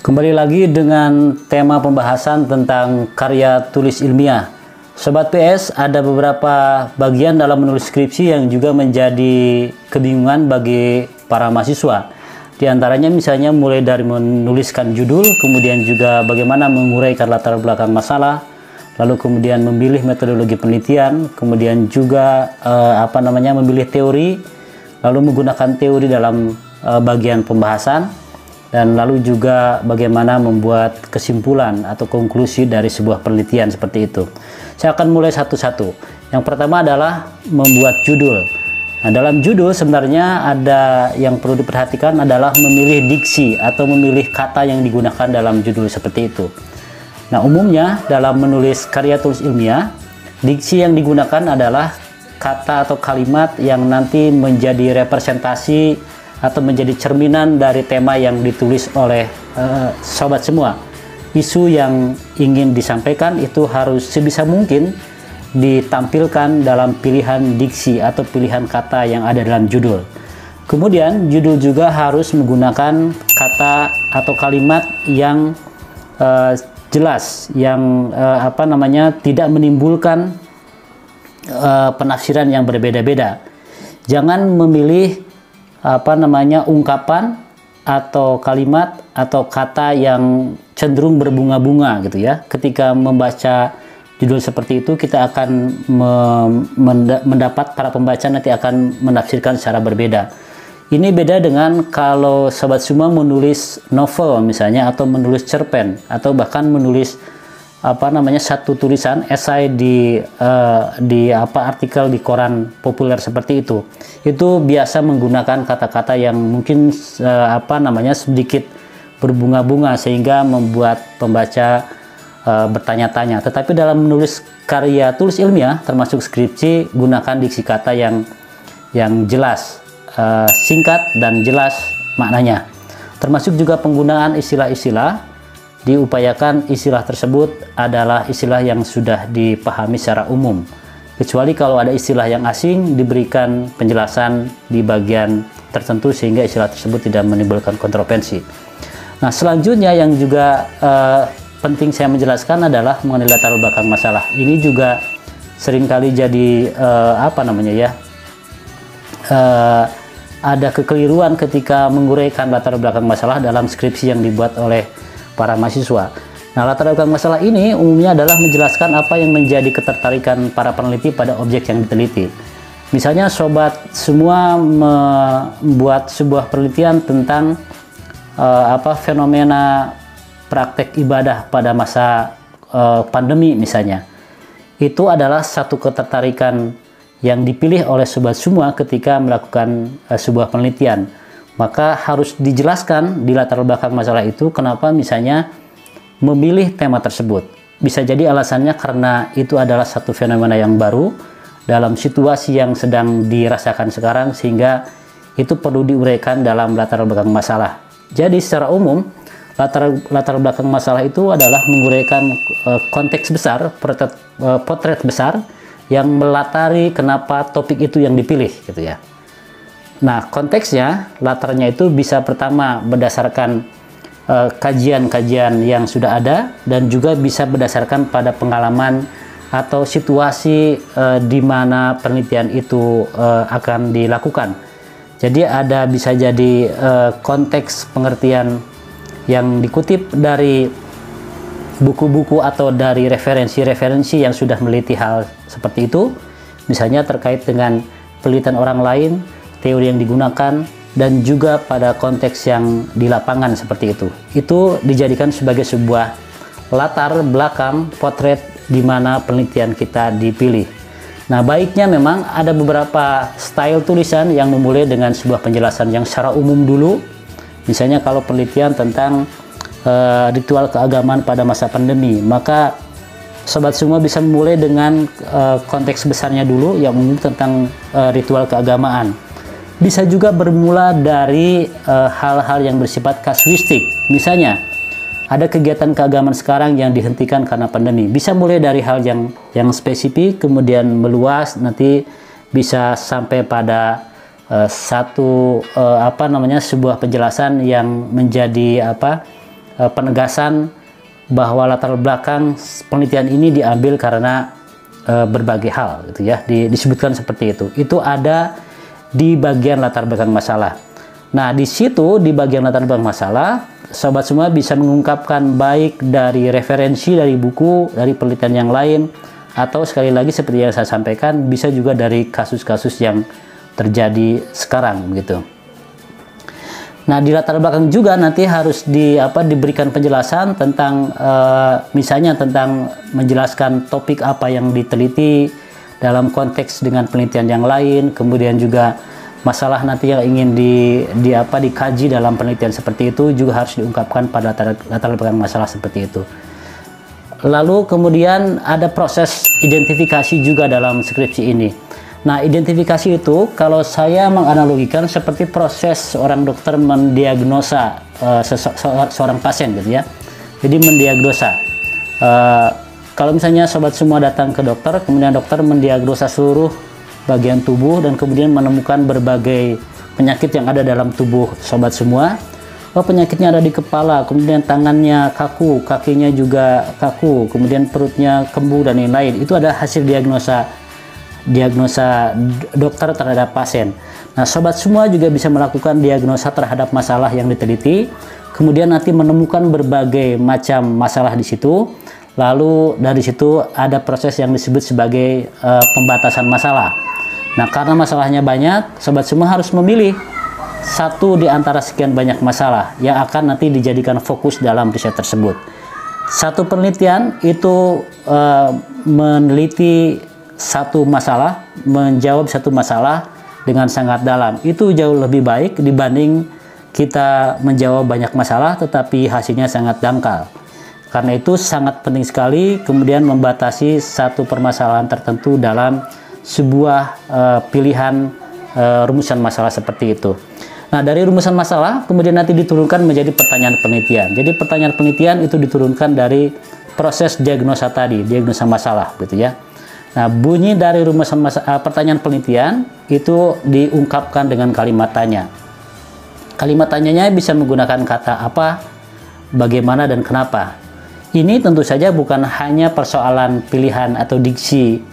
Kembali lagi dengan tema pembahasan tentang karya tulis ilmiah. Sobat PS, ada beberapa bagian dalam menulis skripsi yang juga menjadi kebingungan bagi para mahasiswa. Di antaranya misalnya mulai dari menuliskan judul, kemudian juga bagaimana menguraikan latar belakang masalah, lalu kemudian memilih metodologi penelitian, kemudian juga memilih teori, lalu menggunakan teori dalam bagian pembahasan, dan lalu juga bagaimana membuat kesimpulan atau konklusi dari sebuah penelitian seperti itu. Saya akan mulai satu-satu. Yang pertama adalah membuat judul. Nah, dalam judul sebenarnya ada yang perlu diperhatikan adalah memilih diksi atau memilih kata yang digunakan dalam judul seperti itu. Nah, umumnya dalam menulis karya tulis ilmiah, diksi yang digunakan adalah kata atau kalimat yang nanti menjadi representasi atau menjadi cerminan dari tema yang ditulis oleh sobat semua. Isu yang ingin disampaikan itu harus sebisa mungkin ditampilkan dalam pilihan diksi atau pilihan kata yang ada dalam judul. Kemudian judul juga harus menggunakan kata atau kalimat yang jelas, yang tidak menimbulkan penafsiran yang berbeda-beda. Jangan memilih ungkapan atau kalimat atau kata yang cenderung berbunga-bunga gitu ya. Ketika membaca judul seperti itu, kita akan mendapat para pembaca nanti akan menafsirkan secara berbeda. Ini beda dengan kalau sobat semua menulis novel misalnya, atau menulis cerpen, atau bahkan menulis satu tulisan esai di artikel di koran populer seperti itu. Itu biasa menggunakan kata-kata yang mungkin sedikit berbunga-bunga sehingga membuat pembaca bertanya-tanya. Tetapi dalam menulis karya tulis ilmiah termasuk skripsi, gunakan diksi kata yang jelas, singkat dan jelas maknanya. Termasuk juga penggunaan istilah-istilah. Diupayakan istilah tersebut adalah istilah yang sudah dipahami secara umum. Kecuali kalau ada istilah yang asing, diberikan penjelasan di bagian tertentu sehingga istilah tersebut tidak menimbulkan kontroversi. Nah, selanjutnya yang juga penting saya menjelaskan adalah mengenai latar belakang masalah. Ini juga seringkali jadi ada kekeliruan ketika menguraikan latar belakang masalah dalam skripsi yang dibuat oleh para mahasiswa. Nah, latar belakang masalah ini umumnya adalah menjelaskan apa yang menjadi ketertarikan para peneliti pada objek yang diteliti. Misalnya sobat semua membuat sebuah penelitian tentang fenomena praktek ibadah pada masa pandemi misalnya. Itu adalah satu ketertarikan yang dipilih oleh sobat semua ketika melakukan sebuah penelitian. Maka harus dijelaskan di latar belakang masalah itu kenapa misalnya memilih tema tersebut. Bisa jadi alasannya karena itu adalah satu fenomena yang baru dalam situasi yang sedang dirasakan sekarang, sehingga itu perlu diuraikan dalam latar belakang masalah. Jadi secara umum latar belakang masalah itu adalah menguraikan konteks besar, potret besar yang melatari kenapa topik itu yang dipilih gitu ya. Nah, konteksnya, latarnya itu bisa pertama berdasarkan kajian-kajian yang sudah ada, dan juga bisa berdasarkan pada pengalaman atau situasi di mana penelitian itu akan dilakukan. Jadi bisa jadi konteks pengertian yang dikutip dari buku-buku atau dari referensi-referensi yang sudah meneliti hal seperti itu, misalnya terkait dengan penelitian orang lain, teori yang digunakan, dan juga pada konteks yang di lapangan seperti itu. Itu dijadikan sebagai sebuah latar belakang potret di mana penelitian kita dipilih. Nah, baiknya memang ada beberapa style tulisan yang memulai dengan sebuah penjelasan yang secara umum dulu. Misalnya kalau penelitian tentang ritual keagamaan pada masa pandemi, maka sobat semua bisa memulai dengan konteks besarnya dulu yang umum tentang ritual keagamaan. Bisa juga bermula dari hal-hal yang bersifat kasuistik. Misalnya, ada kegiatan keagamaan sekarang yang dihentikan karena pandemi. Bisa mulai dari hal yang spesifik, kemudian meluas, nanti bisa sampai pada sebuah penjelasan yang menjadi penegasan bahwa latar belakang penelitian ini diambil karena berbagai hal gitu ya, disebutkan seperti itu. Itu ada di bagian latar belakang masalah. Nah, di situ di bagian latar belakang masalah, sobat semua bisa mengungkapkan baik dari referensi dari buku, dari penelitian yang lain, atau sekali lagi seperti yang saya sampaikan, bisa juga dari kasus-kasus yang terjadi sekarang gitu. Nah, di latar belakang juga nanti harus diberikan penjelasan tentang misalnya tentang menjelaskan topik apa yang diteliti dalam konteks dengan penelitian yang lain, kemudian juga masalah nanti yang ingin dikaji dalam penelitian seperti itu juga harus diungkapkan pada latar belakang masalah seperti itu. Lalu kemudian ada proses identifikasi juga dalam skripsi ini. Nah, identifikasi itu kalau saya menganalogikan seperti proses seorang dokter mendiagnosa seorang pasien gitu ya. Jadi mendiagnosa. Kalau misalnya sobat semua datang ke dokter, kemudian dokter mendiagnosa seluruh bagian tubuh dan kemudian menemukan berbagai penyakit yang ada dalam tubuh sobat semua. Oh, penyakitnya ada di kepala, kemudian tangannya kaku, kakinya juga kaku, kemudian perutnya kembuh dan lain-lain. Itu ada hasil diagnosa dokter terhadap pasien. Nah, sobat semua juga bisa melakukan diagnosa terhadap masalah yang diteliti, kemudian nanti menemukan berbagai macam masalah di situ. Lalu dari situ ada proses yang disebut sebagai pembatasan masalah. Nah, karena masalahnya banyak, sobat semua harus memilih satu di antara sekian banyak masalah yang akan nanti dijadikan fokus dalam riset tersebut. Satu penelitian itu meneliti satu masalah, menjawab satu masalah dengan sangat dalam. Itu jauh lebih baik dibanding kita menjawab banyak masalah tetapi hasilnya sangat dangkal. Karena itu sangat penting sekali kemudian membatasi satu permasalahan tertentu dalam sebuah pilihan rumusan masalah seperti itu. Nah, dari rumusan masalah kemudian nanti diturunkan menjadi pertanyaan penelitian. Jadi pertanyaan penelitian itu diturunkan dari proses diagnosa tadi, diagnosa masalah gitu ya. Nah, bunyi dari rumusan pertanyaan penelitian itu diungkapkan dengan kalimat tanya. Kalimat tanyanya bisa menggunakan kata apa, bagaimana, dan kenapa. Ini tentu saja bukan hanya persoalan pilihan atau diksi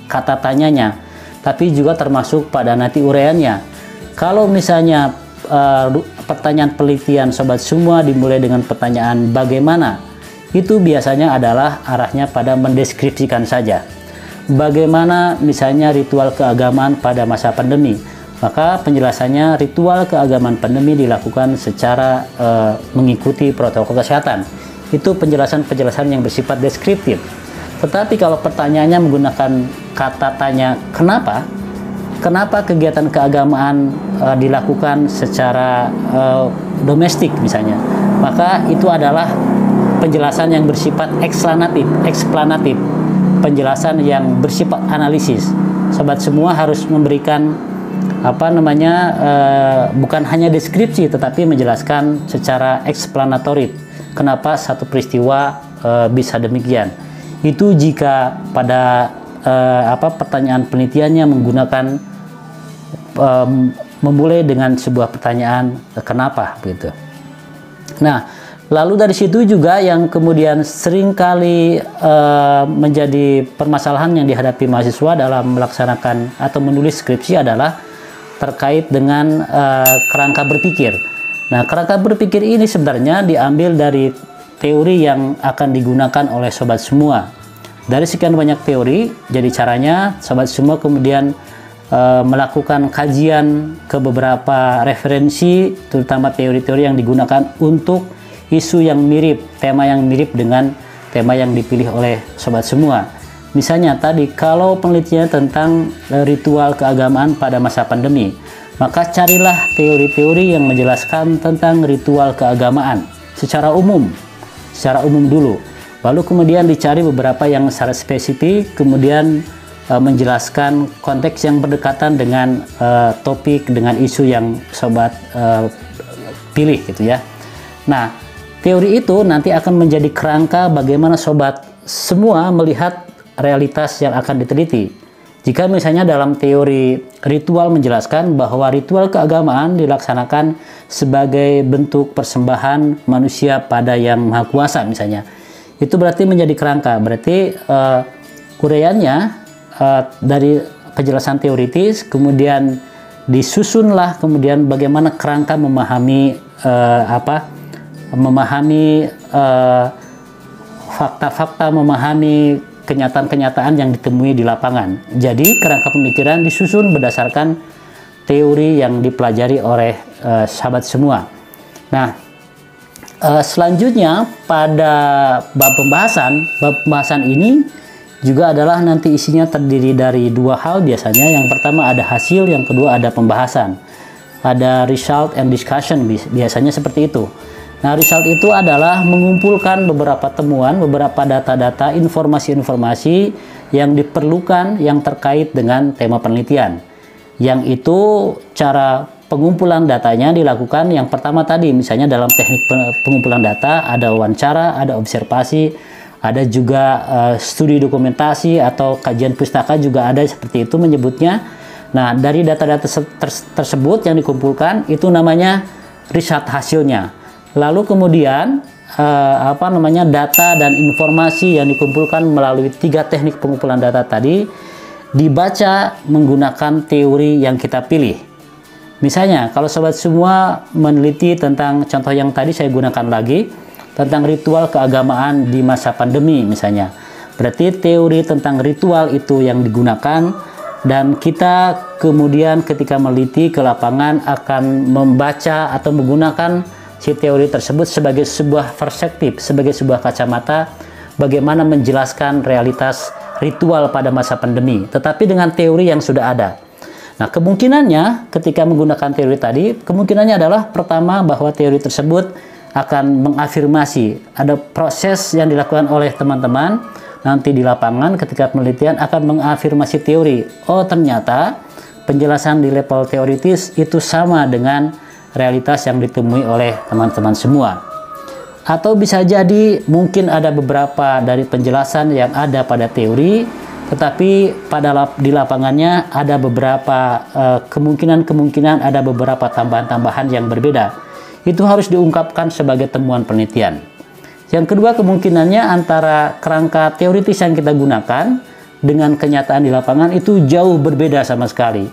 kata tanyanya, tapi juga termasuk pada nanti uraiannya. Kalau misalnya pertanyaan penelitian sobat semua dimulai dengan pertanyaan bagaimana, itu biasanya adalah arahnya pada mendeskripsikan saja. Bagaimana misalnya ritual keagamaan pada masa pandemi, maka penjelasannya ritual keagamaan pandemi dilakukan secara mengikuti protokol kesehatan. Itu penjelasan-penjelasan yang bersifat deskriptif. Tetapi kalau pertanyaannya menggunakan kata tanya kenapa, kenapa kegiatan keagamaan dilakukan secara domestik misalnya, maka itu adalah penjelasan yang bersifat eksplanatif, penjelasan yang bersifat analisis. Sobat semua harus memberikan bukan hanya deskripsi tetapi menjelaskan secara eksplanatorik kenapa satu peristiwa bisa demikian. Itu jika pada pertanyaan penelitiannya menggunakan memulai dengan sebuah pertanyaan kenapa gitu. Nah, lalu dari situ juga yang kemudian seringkali menjadi permasalahan yang dihadapi mahasiswa dalam melaksanakan atau menulis skripsi adalah terkait dengan kerangka berpikir. Nah, kerangka berpikir ini sebenarnya diambil dari teori yang akan digunakan oleh sobat semua. Dari sekian banyak teori, jadi caranya sobat semua kemudian melakukan kajian ke beberapa referensi, terutama teori-teori yang digunakan untuk isu yang mirip, tema yang mirip dengan tema yang dipilih oleh sobat semua. Misalnya tadi, kalau penelitiannya tentang ritual keagamaan pada masa pandemi, maka carilah teori-teori yang menjelaskan tentang ritual keagamaan secara umum dulu. Lalu kemudian dicari beberapa yang secara spesifik, kemudian menjelaskan konteks yang berdekatan dengan topik, dengan isu yang sobat pilih gitu ya. Nah, teori itu nanti akan menjadi kerangka bagaimana sobat semua melihat realitas yang akan diteliti. Jika misalnya dalam teori ritual menjelaskan bahwa ritual keagamaan dilaksanakan sebagai bentuk persembahan manusia pada Yang Maha Kuasa misalnya, itu berarti menjadi kerangka. Berarti uraiannya dari penjelasan teoritis, kemudian disusunlah kemudian bagaimana kerangka memahami fakta-fakta, memahami kenyataan-kenyataan yang ditemui di lapangan. Jadi kerangka pemikiran disusun berdasarkan teori yang dipelajari oleh sahabat semua. Nah, selanjutnya pada bab pembahasan ini juga adalah nanti isinya terdiri dari dua hal biasanya. Yang pertama ada hasil, yang kedua ada pembahasan. Ada result and discussion, biasanya seperti itu. Nah, result itu adalah mengumpulkan beberapa temuan, beberapa data-data, informasi-informasi yang diperlukan yang terkait dengan tema penelitian. Yang itu cara pengumpulan datanya dilakukan yang pertama tadi, misalnya dalam teknik pengumpulan data ada wawancara, ada observasi, ada juga studi dokumentasi atau kajian pustaka juga ada seperti itu menyebutnya. Nah, dari data-data tersebut yang dikumpulkan itu namanya riset hasilnya. Lalu kemudian data dan informasi yang dikumpulkan melalui 3 teknik pengumpulan data tadi dibaca menggunakan teori yang kita pilih. Misalnya, kalau sobat semua meneliti tentang contoh yang tadi saya gunakan lagi, tentang ritual keagamaan di masa pandemi misalnya. Berarti teori tentang ritual itu yang digunakan, dan kita kemudian ketika meneliti ke lapangan akan membaca atau menggunakan si teori tersebut sebagai sebuah perspektif, sebagai sebuah kacamata bagaimana menjelaskan realitas ritual pada masa pandemi, tetapi dengan teori yang sudah ada. Nah, kemungkinannya ketika menggunakan teori tadi, kemungkinannya adalah pertama bahwa teori tersebut akan mengafirmasi, ada proses yang dilakukan oleh teman-teman nanti di lapangan ketika penelitian akan mengafirmasi teori. Oh, ternyata penjelasan di level teoritis itu sama dengan realitas yang ditemui oleh teman-teman semua. Atau bisa jadi mungkin ada beberapa dari penjelasan yang ada pada teori, tetapi di lapangannya ada beberapa kemungkinan ada beberapa tambahan-tambahan yang berbeda. Itu harus diungkapkan sebagai temuan penelitian. Yang kedua, kemungkinannya antara kerangka teoritis yang kita gunakan dengan kenyataan di lapangan itu jauh berbeda sama sekali.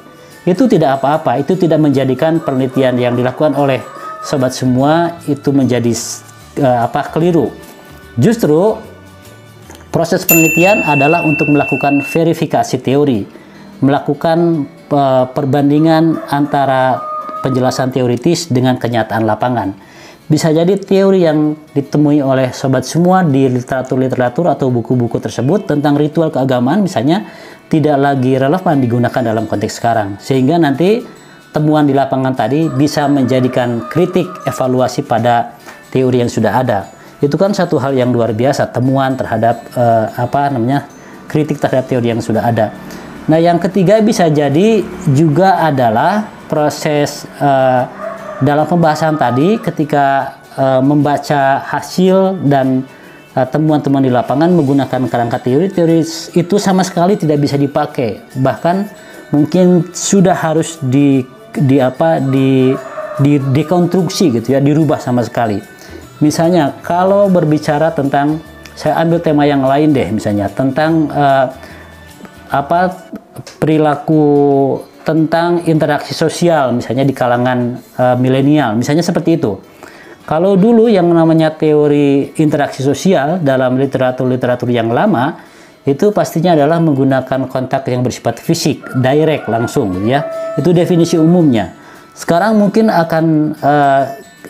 Itu tidak apa-apa, itu tidak menjadikan penelitian yang dilakukan oleh sobat semua itu menjadi keliru. Justru proses penelitian adalah untuk melakukan verifikasi teori, melakukan perbandingan antara penjelasan teoritis dengan kenyataan lapangan. Bisa jadi teori yang ditemui oleh sobat semua di literatur-literatur atau buku-buku tersebut tentang ritual keagamaan misalnya tidak lagi relevan digunakan dalam konteks sekarang, sehingga nanti temuan di lapangan tadi bisa menjadikan kritik evaluasi pada teori yang sudah ada. Itu kan satu hal yang luar biasa, temuan terhadap kritik terhadap teori yang sudah ada. Nah, yang ketiga bisa jadi juga adalah proses dalam pembahasan tadi ketika membaca hasil dan temuan-temuan di lapangan menggunakan kerangka teori itu sama sekali tidak bisa dipakai, bahkan mungkin sudah harus dekonstruksi gitu ya, dirubah sama sekali. Misalnya kalau berbicara tentang, saya ambil tema yang lain deh, misalnya tentang perilaku tentang interaksi sosial misalnya di kalangan milenial, misalnya seperti itu. Kalau dulu yang namanya teori interaksi sosial dalam literatur yang lama itu pastinya adalah menggunakan kontak yang bersifat fisik, direct, langsung ya. Itu definisi umumnya. Sekarang mungkin akan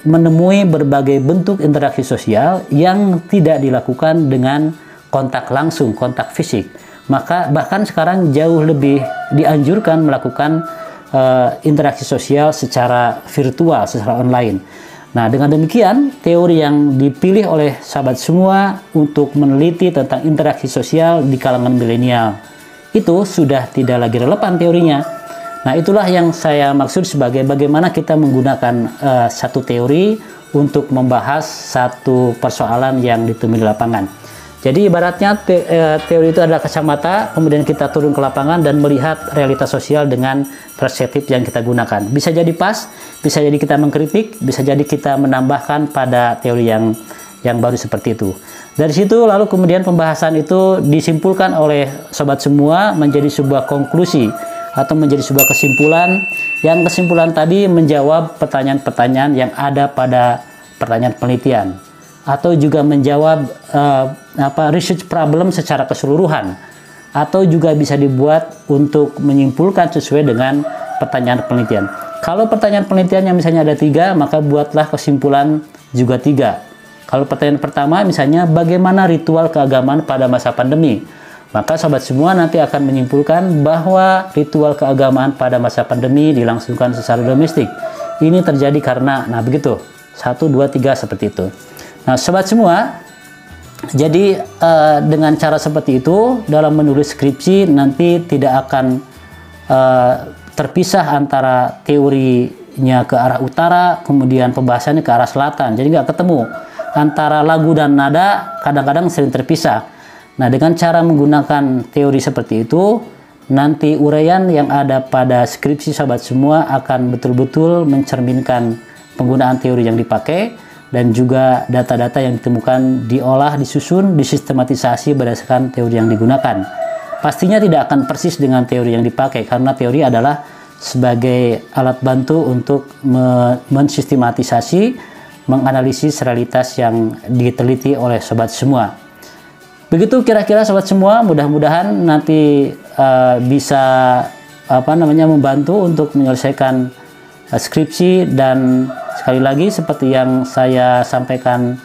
menemui berbagai bentuk interaksi sosial yang tidak dilakukan dengan kontak langsung, kontak fisik. Maka bahkan sekarang jauh lebih dianjurkan melakukan interaksi sosial secara virtual, secara online. Nah, dengan demikian, teori yang dipilih oleh sahabat semua untuk meneliti tentang interaksi sosial di kalangan milenial itu sudah tidak lagi relevan teorinya. Nah, itulah yang saya maksud sebagai bagaimana kita menggunakan satu teori untuk membahas satu persoalan yang ditemui di lapangan. Jadi ibaratnya teori itu adalah kacamata, kemudian kita turun ke lapangan dan melihat realitas sosial dengan perspektif yang kita gunakan. Bisa jadi pas, bisa jadi kita mengkritik, bisa jadi kita menambahkan pada teori yang baru seperti itu. Dari situ lalu kemudian pembahasan itu disimpulkan oleh sobat semua menjadi sebuah konklusi atau menjadi sebuah kesimpulan, yang kesimpulan tadi menjawab pertanyaan-pertanyaan yang ada pada pertanyaan penelitian, atau juga menjawab research problem secara keseluruhan, atau juga bisa dibuat untuk menyimpulkan sesuai dengan pertanyaan penelitian. Kalau pertanyaan penelitiannya misalnya ada 3, maka buatlah kesimpulan juga 3. Kalau pertanyaan pertama misalnya bagaimana ritual keagamaan pada masa pandemi, maka sobat semua nanti akan menyimpulkan bahwa ritual keagamaan pada masa pandemi dilangsungkan secara domestik. Ini terjadi karena, nah begitu, 1, 2, 3 seperti itu. Nah sobat semua, jadi dengan cara seperti itu dalam menulis skripsi nanti tidak akan terpisah antara teorinya ke arah utara, kemudian pembahasannya ke arah selatan. Jadi nggak ketemu. Antara lagu dan nada kadang-kadang sering terpisah. Nah dengan cara menggunakan teori seperti itu, nanti uraian yang ada pada skripsi sobat semua akan betul-betul mencerminkan penggunaan teori yang dipakai, dan juga data-data yang ditemukan diolah, disusun, disistematisasi berdasarkan teori yang digunakan. Pastinya tidak akan persis dengan teori yang dipakai, karena teori adalah sebagai alat bantu untuk mensistematisasi, menganalisis realitas yang diteliti oleh sobat semua. Begitu kira-kira sobat semua, mudah-mudahan nanti bisa membantu untuk menyelesaikan skripsi. Dan sekali lagi seperti yang saya sampaikan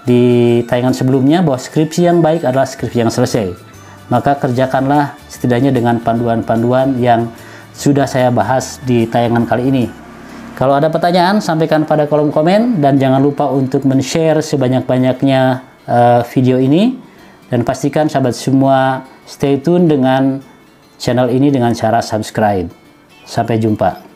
di tayangan sebelumnya, bahwa skripsi yang baik adalah skripsi yang selesai. Maka kerjakanlah setidaknya dengan panduan-panduan yang sudah saya bahas di tayangan kali ini. Kalau ada pertanyaan, sampaikan pada kolom komen, dan jangan lupa untuk men-share sebanyak-banyaknya video ini, dan pastikan sahabat semua stay tune dengan channel ini dengan cara subscribe. Sampai jumpa.